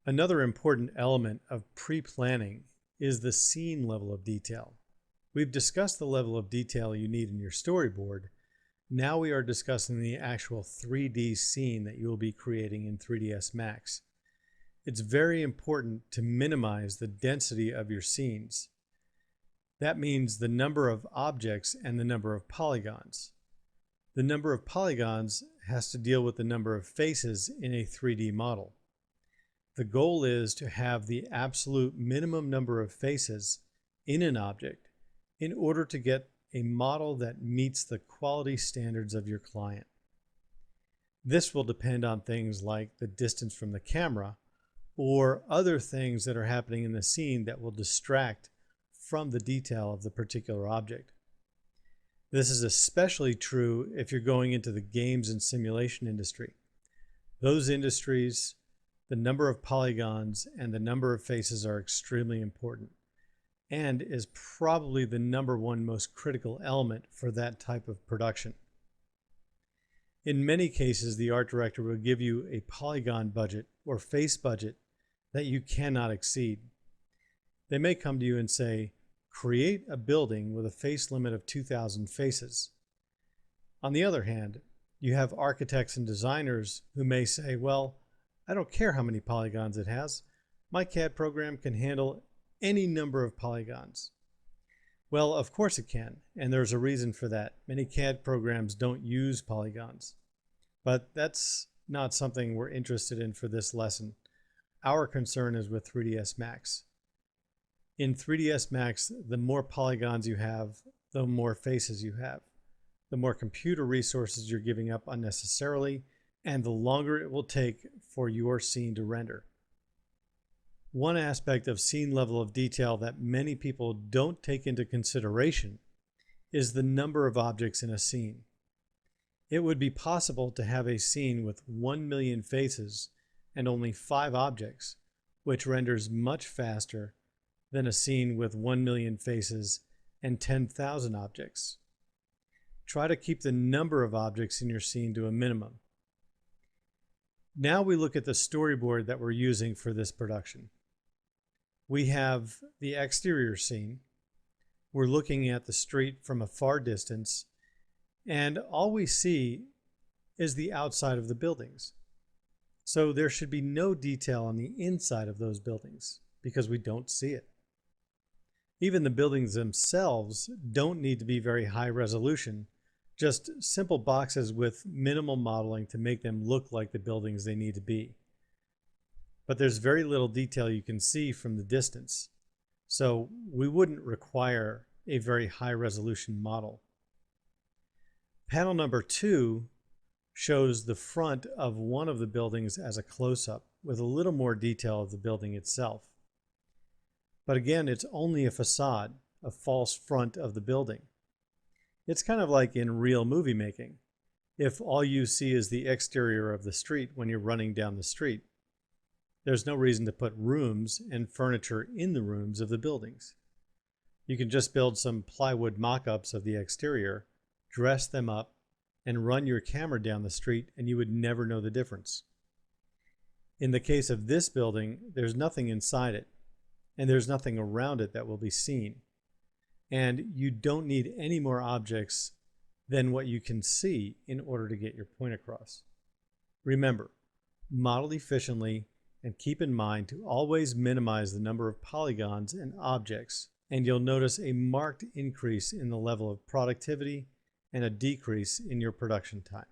Another important element of pre-planning is the scene level of detail. We've discussed the level of detail you need in your storyboard. Now we are discussing the actual 3D scene that you will be creating in 3ds Max. It's very important to minimize the density of your scenes. That means the number of objects and the number of polygons. The number of polygons has to deal with the number of faces in a 3D model. The goal is to have the absolute minimum number of faces in an object in order to get a model that meets the quality standards of your client. This will depend on things like the distance from the camera or other things that are happening in the scene that will distract from the detail of the particular object. This is especially true if you're going into the games and simulation industry. Those industries, the number of polygons and the number of faces are extremely important and is probably the number one most critical element for that type of production. In many cases, the art director will give you a polygon budget or face budget that you cannot exceed. They may come to you and say, create a building with a face limit of 2,000 faces. On the other hand, you have architects and designers who may say, well, I don't care how many polygons it has. My CAD program can handle any number of polygons. Well, of course it can, and there's a reason for that. Many CAD programs don't use polygons, but that's not something we're interested in for this lesson. Our concern is with 3ds Max. In 3ds Max, the more polygons you have, the more faces you have. The more computer resources you're giving up unnecessarily, and the longer it will take for your scene to render. One aspect of scene level of detail that many people don't take into consideration is the number of objects in a scene. It would be possible to have a scene with 1 million faces and only 5 objects, which renders much faster than a scene with 1 million faces and 10,000 objects. Try to keep the number of objects in your scene to a minimum. Now we look at the storyboard that we're using for this production. We have the exterior scene. We're looking at the street from a far distance, and all we see is the outside of the buildings. So there should be no detail on the inside of those buildings because we don't see it. Even the buildings themselves don't need to be very high resolution, just simple boxes with minimal modeling to make them look like the buildings they need to be. But there's very little detail you can see from the distance, so we wouldn't require a very high resolution model. Panel number 2 shows the front of one of the buildings as a close-up with a little more detail of the building itself. But again, it's only a facade, a false front of the building. It's kind of like in real movie making. If all you see is the exterior of the street when you're running down the street, there's no reason to put rooms and furniture in the rooms of the buildings. You can just build some plywood mock-ups of the exterior, dress them up, and run your camera down the street, and you would never know the difference. In the case of this building, there's nothing inside it, and there's nothing around it that will be seen. And you don't need any more objects than what you can see in order to get your point across. Remember, model efficiently and keep in mind to always minimize the number of polygons and objects, and you'll notice a marked increase in the level of productivity and a decrease in your production time.